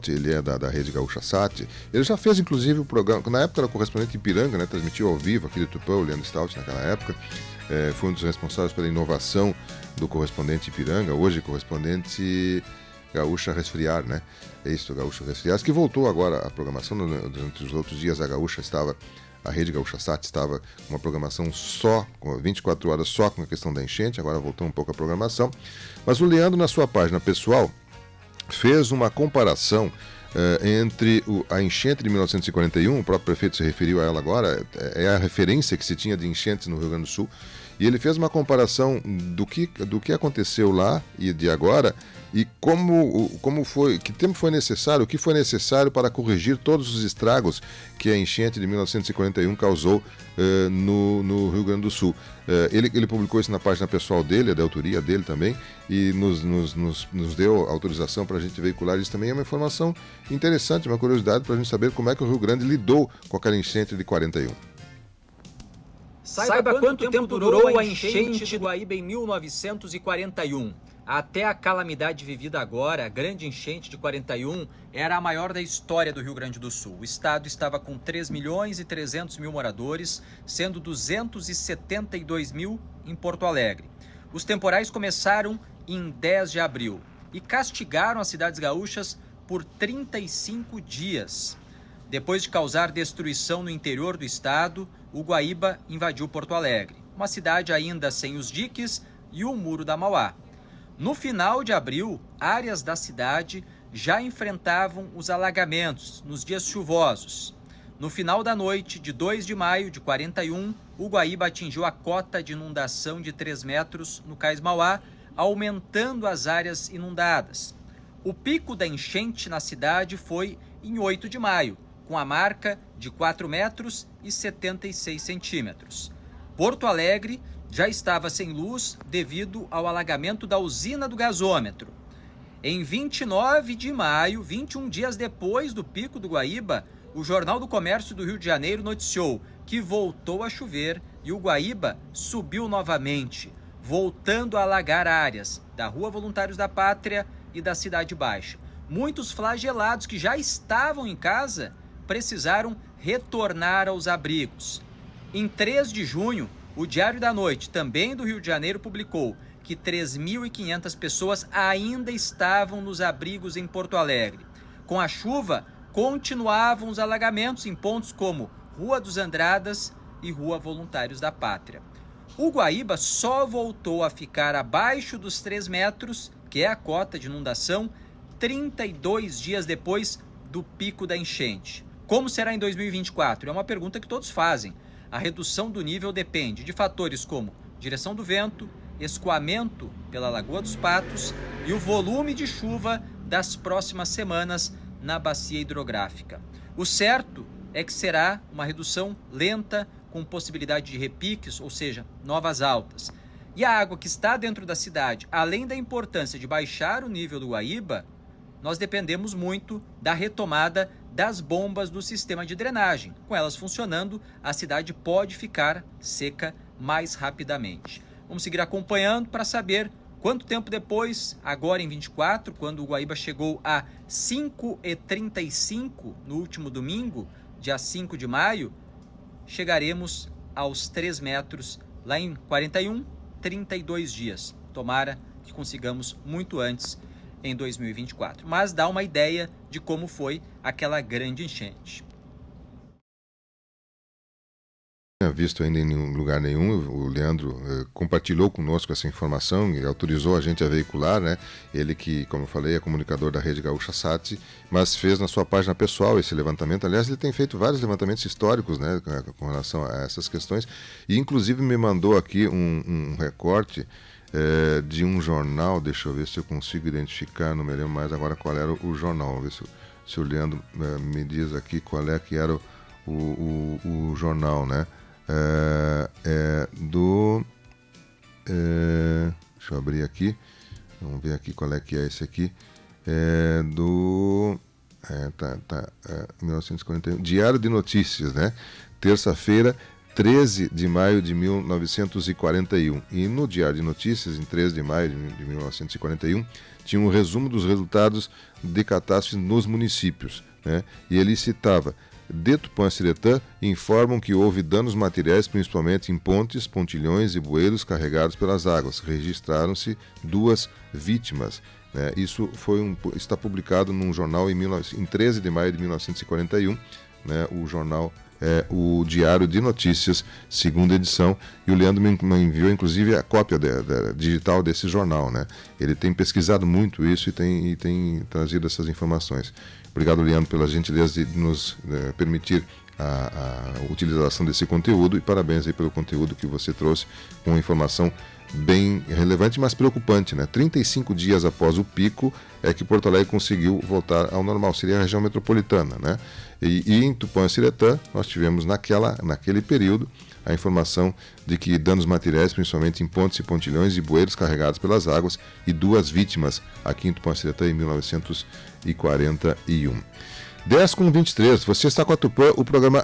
ele é da Rede Gaúcha Sat. Ele já fez, inclusive, o programa, na época era correspondente em Ipiranga, né, transmitiu ao vivo aqui de Tupã, o Leandro Stout, naquela época. Foi um dos responsáveis pela inovação do correspondente Ipiranga, hoje correspondente Gaúcha Resfriar, né? É isso, Gaúcha Resfriar, que voltou agora a programação. Durante os outros dias a Rede Gaúcha Sat estava com uma programação só, com 24 horas só com a questão da enchente, agora voltou um pouco a programação. Mas o Leandro, na sua página pessoal, fez uma comparação entre a enchente de 1941, o próprio prefeito se referiu a ela agora, é a referência que se tinha de enchentes no Rio Grande do Sul, e ele fez uma comparação do que aconteceu lá e de agora, e como foi, que tempo foi necessário, o que foi necessário para corrigir todos os estragos que a enchente de 1941 causou no Rio Grande do Sul. Ele publicou isso na página pessoal dele, é da autoria dele também, e nos deu autorização para a gente veicular isso também. É uma informação interessante, uma curiosidade para a gente saber como é que o Rio Grande lidou com aquela enchente de 41. Saiba quanto tempo durou a enchente do Guaíba em 1941. Até a calamidade vivida agora, a grande enchente de 41, era a maior da história do Rio Grande do Sul. O estado estava com 3.300.000 moradores, sendo 272 mil em Porto Alegre. Os temporais começaram em 10 de abril e castigaram as cidades gaúchas por 35 dias. Depois de causar destruição no interior do estado, o Guaíba invadiu Porto Alegre, uma cidade ainda sem os diques e o Muro da Mauá. No final de abril, áreas da cidade já enfrentavam os alagamentos nos dias chuvosos. No final da noite de 2 de maio de 41, o Guaíba atingiu a cota de inundação de 3 metros no Cais Mauá, aumentando as áreas inundadas. O pico da enchente na cidade foi em 8 de maio, com a marca de 4 metros e 76 centímetros. Porto Alegre já estava sem luz devido ao alagamento da usina do gasômetro. Em 29 de maio, 21 dias depois do pico do Guaíba, o Jornal do Comércio do Rio de Janeiro noticiou que voltou a chover e o Guaíba subiu novamente, voltando a alagar áreas da Rua Voluntários da Pátria e da Cidade Baixa. Muitos flagelados que já estavam em casa precisaram retornar aos abrigos. Em 3 de junho, o Diário da Noite, também do Rio de Janeiro, publicou que 3.500 pessoas ainda estavam nos abrigos em Porto Alegre. Com a chuva, continuavam os alagamentos em pontos como Rua dos Andradas e Rua Voluntários da Pátria. O Guaíba só voltou a ficar abaixo dos 3 metros, que é a cota de inundação, 32 dias depois do pico da enchente. Como será em 2024? É uma pergunta que todos fazem. A redução do nível depende de fatores como direção do vento, escoamento pela Lagoa dos Patos e o volume de chuva das próximas semanas na bacia hidrográfica. O certo é que será uma redução lenta, com possibilidade de repiques, ou seja, novas altas. E a água que está dentro da cidade, além da importância de baixar o nível do Guaíba, nós dependemos muito da retomada das bombas do sistema de drenagem. Com elas funcionando, a cidade pode ficar seca mais rapidamente. Vamos seguir acompanhando para saber quanto tempo depois, agora em 24, quando o Guaíba chegou a 5,35 no último domingo, dia 5 de maio, chegaremos aos 3 metros lá em 41, 32 dias. Tomara que consigamos muito antes em 2024, mas dá uma ideia de como foi aquela grande enchente. Não tinha visto ainda em lugar nenhum. O Leandro compartilhou conosco essa informação e autorizou a gente a veicular, né? Ele que, como eu falei, é comunicador da Rede Gaúcha Sat, mas fez na sua página pessoal esse levantamento. Aliás, ele tem feito vários levantamentos históricos, né, com relação a essas questões, e inclusive me mandou aqui um recorte de um jornal. Deixa eu ver se eu consigo identificar, não me lembro mais agora qual era o jornal. Vamos ver se o Leandro me diz aqui qual é que era o jornal, né? Deixa eu abrir aqui, vamos ver aqui qual é que é esse aqui. 1941, Diário de Notícias, né? Terça-feira, 13 de maio de 1941. E no Diário de Notícias, em 13 de maio de 1941, tinha um resumo dos resultados de catástrofes nos municípios, né? E ele citava: de Tupã-Siretã informam que houve danos materiais, principalmente em pontes, pontilhões e bueiros carregados pelas águas. Registraram-se 2 vítimas. Né? Isso está publicado num jornal em 13 de maio de 1941, né? O jornal o Diário de Notícias, segunda edição, e o Leandro me enviou inclusive a cópia digital desse jornal, né? Ele tem pesquisado muito isso e tem trazido essas informações. Obrigado, Leandro, pela gentileza de nos permitir a utilização desse conteúdo, e parabéns aí pelo conteúdo que você trouxe, com informação bem relevante, mas preocupante, né? 35 dias após o pico é que Porto Alegre conseguiu voltar ao normal, seria a região metropolitana, né? E em Tupã-Siretã nós tivemos naquele período a informação de que danos materiais, principalmente em pontes e pontilhões e bueiros carregados pelas águas, e 2 vítimas aqui em Tupã-Siretã em 1941. 10h23, você está com a Tupã, o programa